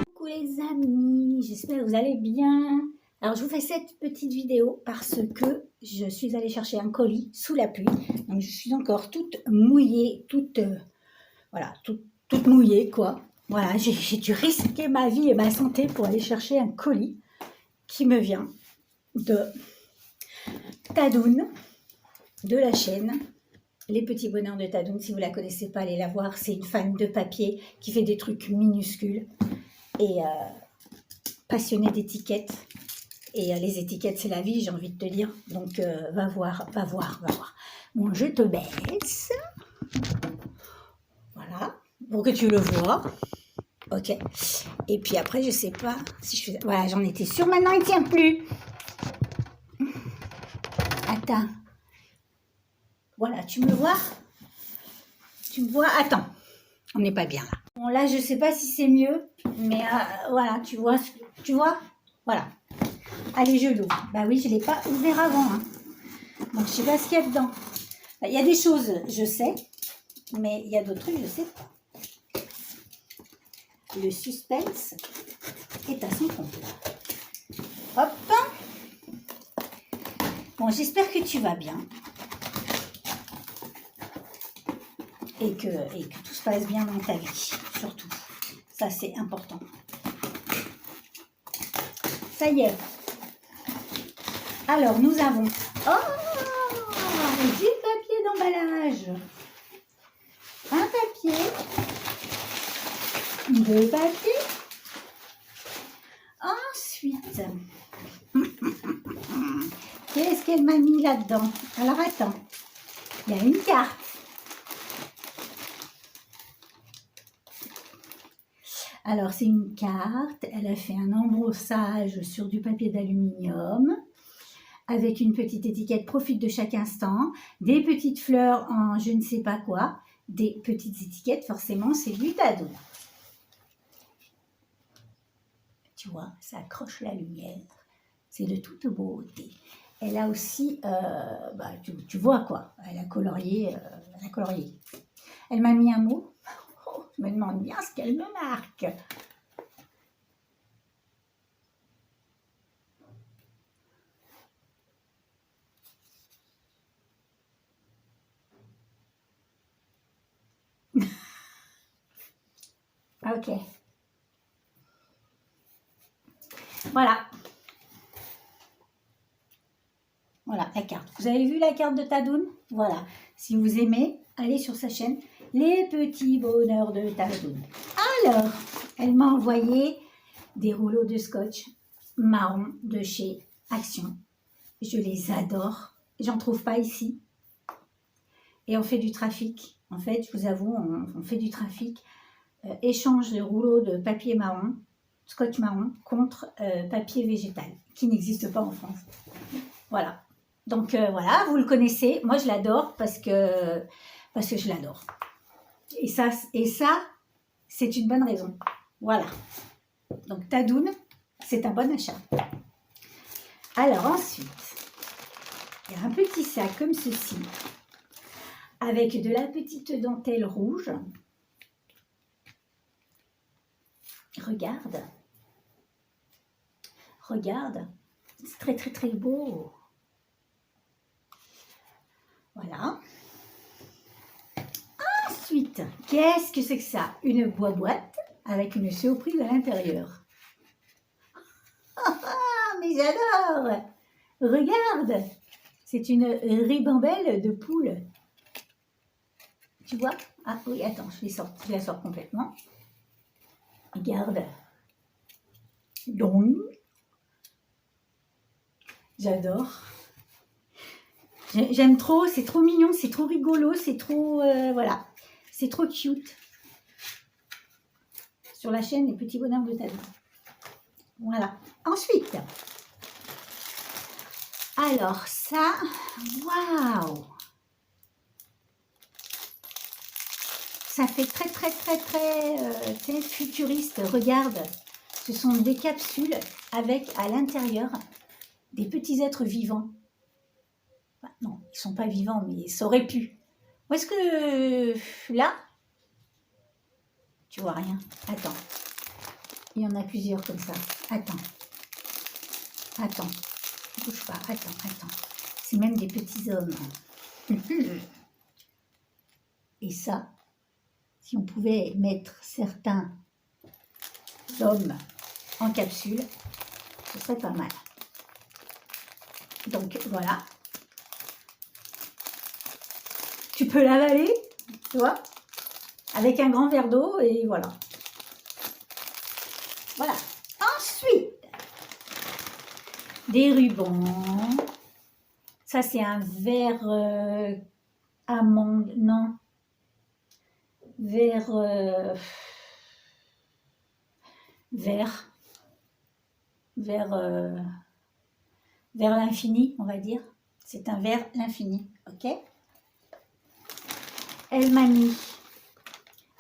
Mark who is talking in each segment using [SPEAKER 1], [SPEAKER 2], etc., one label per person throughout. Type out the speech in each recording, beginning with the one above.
[SPEAKER 1] Coucou les amis, j'espère que vous allez bien. Alors je vous fais cette petite vidéo parce que je suis allée chercher un colis sous la pluie. Donc je suis encore toute mouillée, voilà, toute mouillée quoi. Voilà, j'ai dû risquer ma vie et ma santé pour aller chercher un colis qui me vient de Tadoun, de la chaîne Les Petits Bonheurs de Tadoun. Si vous ne la connaissez pas, allez la voir. C'est une fan de papier qui fait des trucs minuscules et passionnée d'étiquettes. Et les étiquettes, c'est la vie, j'ai envie de te dire. Donc, va voir. Bon, je te baisse. Voilà, pour que tu le vois. Ok. Et puis après, je sais pas si je fais... Voilà, j'en étais sûre. Maintenant, il ne tient plus. Attends. Voilà, tu me vois? Tu me vois? Attends. On n'est pas bien là. Bon, là, je sais pas si c'est mieux. Mais voilà, tu vois? Voilà. Allez, je l'ouvre. Bah oui, je ne l'ai pas ouvert avant. Hein. Donc, je ne sais pas ce qu'il y a dedans. Il y a des choses, je sais. Mais il y a d'autres trucs, je ne sais pas. Le suspense est à son comble. Hop. Bon, j'espère que tu vas bien. Et que tout se passe bien dans ta vie, surtout. Ça, c'est important. Ça y est. Alors, nous avons... Oh, du papier d'emballage. Un papier. Deux papiers. Ensuite, qu'est-ce qu'elle m'a mis là-dedans? Alors, attends. Il y a une carte. Alors, c'est une carte. Elle a fait un embrossage sur du papier d'aluminium avec une petite étiquette « Profite de chaque instant », des petites fleurs en je ne sais pas quoi, des petites étiquettes, forcément, c'est du Tadoun. Tu vois, ça accroche la lumière. C'est de toute beauté. Elle a aussi, tu vois quoi, elle a colorié. Elle m'a mis un mot. Oh, je me demande bien ce qu'elle me marque. Ok. Voilà. Voilà la carte. Vous avez vu la carte de Tadoun? Voilà. Si vous aimez, allez sur sa chaîne Les Petits Bonheurs de Tadoun. Alors, elle m'a envoyé des rouleaux de scotch marron de chez Action. Je les adore. J'en trouve pas ici. Et on fait du trafic. En fait, je vous avoue, on fait du trafic. Échange de rouleaux de papier marron, scotch marron, contre papier végétal, qui n'existe pas en France. Voilà. Donc voilà, vous le connaissez. Moi, je l'adore parce que je l'adore. Et ça, c'est une bonne raison. Voilà. Donc Tadoun, c'est un bon achat. Alors ensuite, il y a un petit sac comme ceci, avec de la petite dentelle rouge. Regarde. Regarde. C'est très, très, très beau. Voilà. Ensuite, qu'est-ce que c'est que ça? Une boîte avec une surprise à l'intérieur. Ah, mais j'adore! Regarde! C'est une ribambelle de poule. Tu vois? Ah oui, attends, je la sors complètement. Regarde. Donc, j'adore. J'aime trop, c'est trop mignon, c'est trop rigolo, c'est trop... voilà, c'est trop cute. Sur la chaîne Les Petits Bonheurs de Tadoun. Voilà. Ensuite, alors ça, waouh! Ça fait très, très, très, très futuriste. Regarde, ce sont des capsules avec à l'intérieur des petits êtres vivants. Non, ils ne sont pas vivants, mais ça aurait pu. Où est-ce que... Là, Tu vois rien. Attends. Il y en a plusieurs comme ça. Attends. Attends. Bouge pas. Attends. C'est même des petits hommes. Et ça, si on pouvait mettre certains hommes en capsule, ce serait pas mal. Donc voilà. Tu peux l'avaler, tu vois, avec un grand verre d'eau et voilà. Voilà. Ensuite, des rubans. Ça, c'est un vert amande, non. Vert vers l'infini, on va dire. C'est un vers l'infini, ok? Elle m'a mis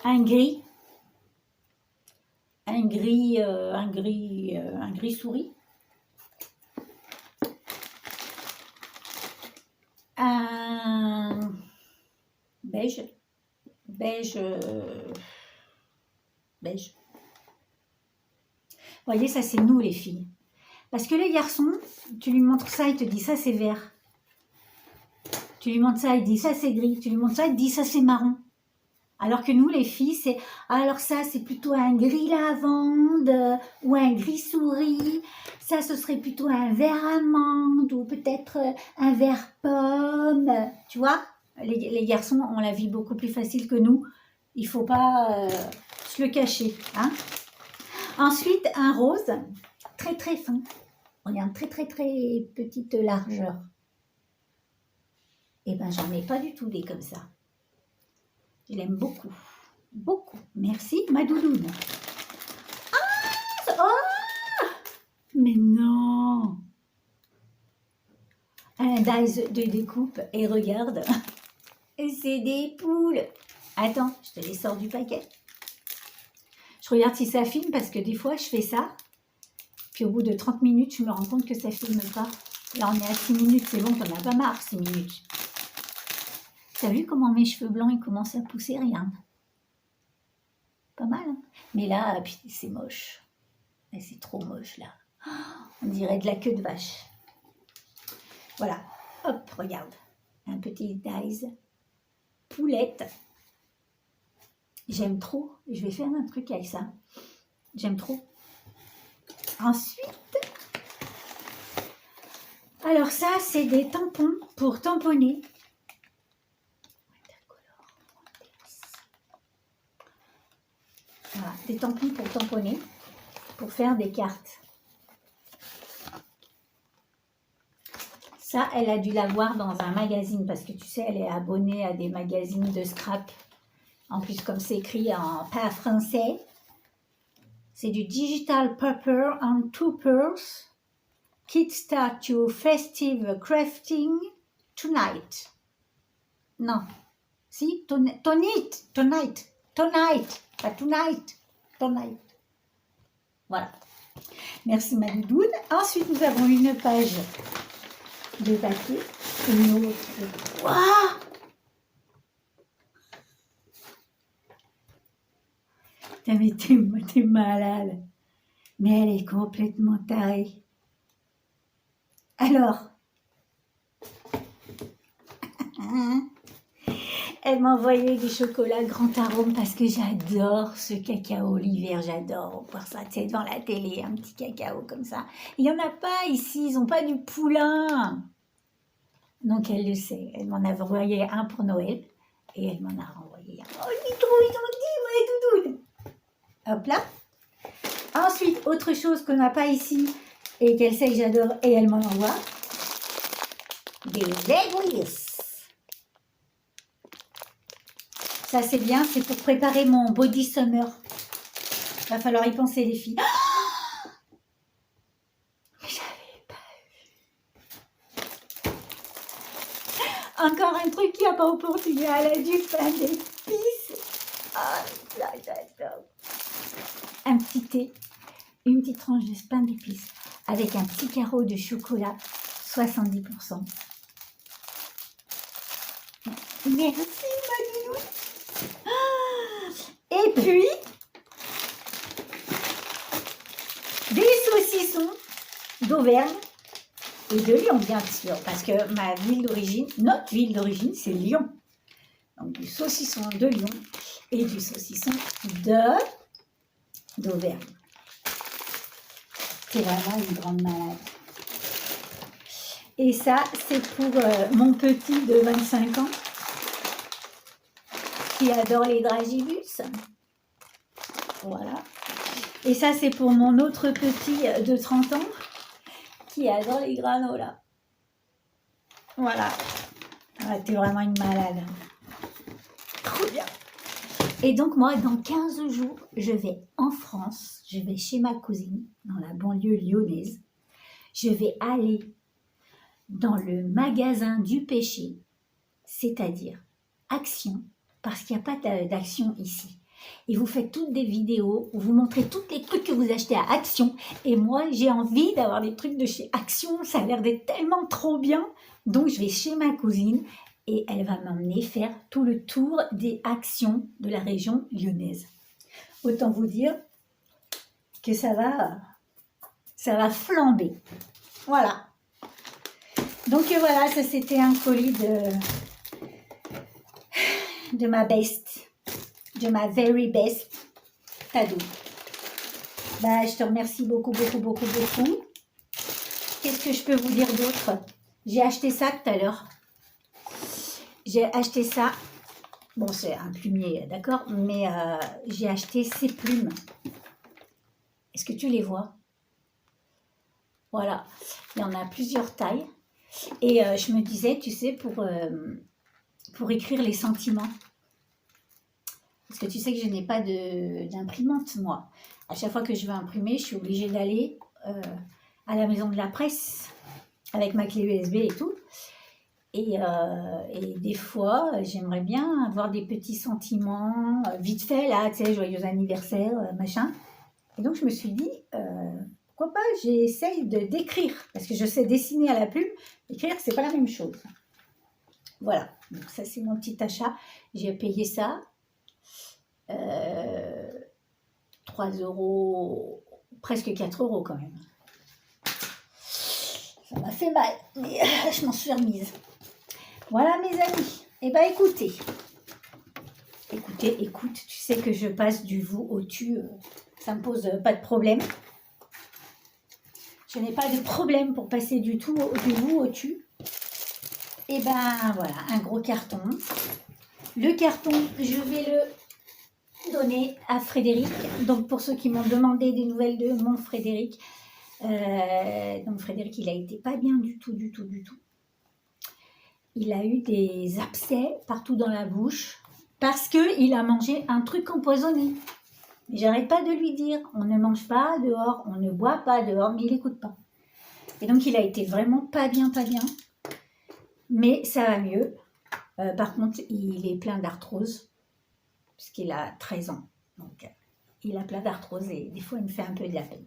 [SPEAKER 1] un gris souris, un beige. Vous voyez, ça c'est nous les filles. Parce que les garçons, tu lui montres ça, il te dit ça c'est vert. Tu lui montres ça, il dit ça c'est gris. Tu lui montres ça, il dit ça c'est marron. Alors que nous les filles, c'est alors ça c'est plutôt un gris lavande ou un gris souris. Ça ce serait plutôt un vert amande ou peut-être un vert pomme. Tu vois, les garçons ont la vie beaucoup plus facile que nous. Il ne faut pas se le cacher. Hein. Ensuite, un rose très très fin. Regarde, très très très petite largeur. Et ben j'en ai pas du tout des comme ça. Je l'aime beaucoup. Beaucoup. Merci ma doudoune. Ah oh mais non. Un dice de découpe et regarde. C'est des poules. Attends, je te les sors du paquet. Je regarde si ça filme parce que des fois je fais ça. Puis au bout de 30 minutes, je me rends compte que ça filme pas. Là, on est à 6 minutes. C'est bon, t'en as pas marre, 6 minutes. T'as vu comment mes cheveux blancs, ils commencent à pousser? Regarde. Pas mal, hein. Mais là, c'est moche. C'est trop moche, là. On dirait de la queue de vache. Voilà. Hop, regarde. Un petit dice. Poulette. J'aime trop. Je vais faire un truc avec ça. J'aime trop. Ensuite, alors ça, c'est des tampons pour tamponner. Voilà, des tampons pour tamponner, pour faire des cartes. Ça, elle a dû l'avoir dans un magazine parce que tu sais, elle est abonnée à des magazines de scrap. En plus, comme c'est écrit en pas français, c'est du Digital Paper and Two Pearls. Kickstart your festive crafting tonight. Non. Si, tonight. Pas tonight. Tonight. Voilà. Merci ma doudoune. Ensuite, nous avons une page de papier. Une autre. Waouh! Mais t'es malade. Mais elle est complètement tarée. Alors, elle m'a envoyé du chocolat grand arôme parce que j'adore ce cacao l'hiver, j'adore voir ça, tu sais, devant la télé, un petit cacao comme ça. Il n'y en a pas ici, ils n'ont pas du poulain. Donc elle le sait, elle m'en a envoyé un pour Noël et elle m'en a renvoyé un. Oh, il est trop gentil, ma doudoune. Hop là. Ensuite, autre chose qu'on n'a pas ici et qu'elle sait que j'adore et elle m'en envoie, des aiguilles. Ça c'est bien, c'est pour préparer mon body summer. Va falloir y penser les filles. Oh, mais j'avais pas vu. Encore un truc qu'il n'y a pas au Portugal, du pain d'épices. Ah, là j'adore. Un petit thé, une petite tranche de pain d'épices avec un petit carreau de chocolat 70%. Merci ma doudoune. Et puis, d'Auvergne et de Lyon, bien sûr, parce que ma ville d'origine, notre ville d'origine, c'est Lyon. Donc du saucisson de Lyon et du saucisson d'Auvergne. C'est vraiment une grande malade. Et ça, c'est pour mon petit de 25 ans qui adore les dragibus. Voilà. Et ça, c'est pour mon autre petit de 30 ans qui adore les granolas. Voilà. Ah, t'es vraiment une malade. Trop bien. Et donc, moi, dans 15 jours, je vais en France. Je vais chez ma cousine, dans la banlieue lyonnaise. Je vais aller dans le magasin du péché, c'est-à-dire Action, parce qu'il n'y a pas d'Action ici. Et vous faites toutes des vidéos où vous montrez tous les trucs que vous achetez à Action. Et moi, j'ai envie d'avoir des trucs de chez Action. Ça a l'air d'être tellement trop bien. Donc, je vais chez ma cousine et elle va m'emmener faire tout le tour des Actions de la région lyonnaise. Autant vous dire que ça va flamber. Voilà. Donc voilà, ça c'était un colis de ma best, de ma very best Tadoune. Bah, je te remercie beaucoup. Qu'est-ce que je peux vous dire d'autre? J'ai acheté ça tout à l'heure. J'ai acheté ça. Bon, c'est un plumier, d'accord? Mais j'ai acheté ces plumes. Est-ce que tu les vois? Voilà. Il y en a plusieurs tailles. Et je me disais, tu sais, pour écrire les sentiments. Parce que tu sais que je n'ai pas d'imprimante, moi. À chaque fois que je veux imprimer, je suis obligée d'aller à la maison de la presse avec ma clé USB et tout. Et des fois, j'aimerais bien avoir des petits sentiments, vite fait, là, tu sais, joyeux anniversaire, machin. Et donc, je me suis dit, pourquoi pas, j'essaye d'écrire. Parce que je sais dessiner à la plume, écrire, c'est pas la même chose. Voilà, donc ça, c'est mon petit achat. J'ai payé ça. 3 €, presque 4 € quand même. Ça m'a fait mal, mais je m'en suis remise. Voilà mes amis. Eh bien écoute, tu sais que je passe du vous au tu, ça me pose pas de problème. Je n'ai pas de problème pour passer du vous au tu. Et ben voilà, un gros carton. Le carton, je vais le donner à Frédéric. Donc pour ceux qui m'ont demandé des nouvelles de mon Frédéric, donc Frédéric, il a été pas bien du tout. Il a eu des abcès partout dans la bouche parce qu'il a mangé un truc empoisonné. J'arrête pas de lui dire, on ne mange pas dehors, on ne boit pas dehors, mais il n'écoute pas. Et donc il a été vraiment pas bien. Mais ça va mieux. Par contre, il est plein d'arthrose, puisqu'il a 13 ans. Donc il a plein d'arthrose et des fois il me fait un peu de la peine.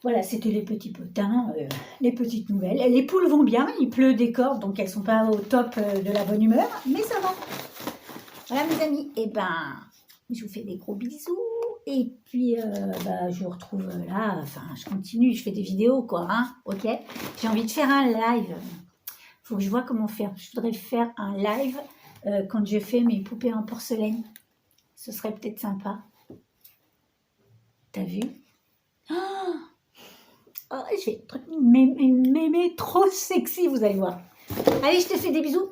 [SPEAKER 1] Voilà, c'était les petits potins, les petites nouvelles. Les poules vont bien, il pleut des cordes, donc elles ne sont pas au top de la bonne humeur, mais ça va. Voilà mes amis, et ben, je vous fais des gros bisous. Et puis, je vous retrouve là, enfin, je continue, je fais des vidéos, quoi, hein, ok? J'ai envie de faire un live. Il faut que je vois comment faire. Je voudrais faire un live quand je fais mes poupées en porcelaine. Ce serait peut-être sympa. T'as vu? Oh, je vais être mémé trop sexy, vous allez voir. Allez, je te fais des bisous.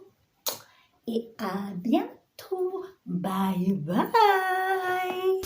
[SPEAKER 1] Et à bientôt. Bye bye.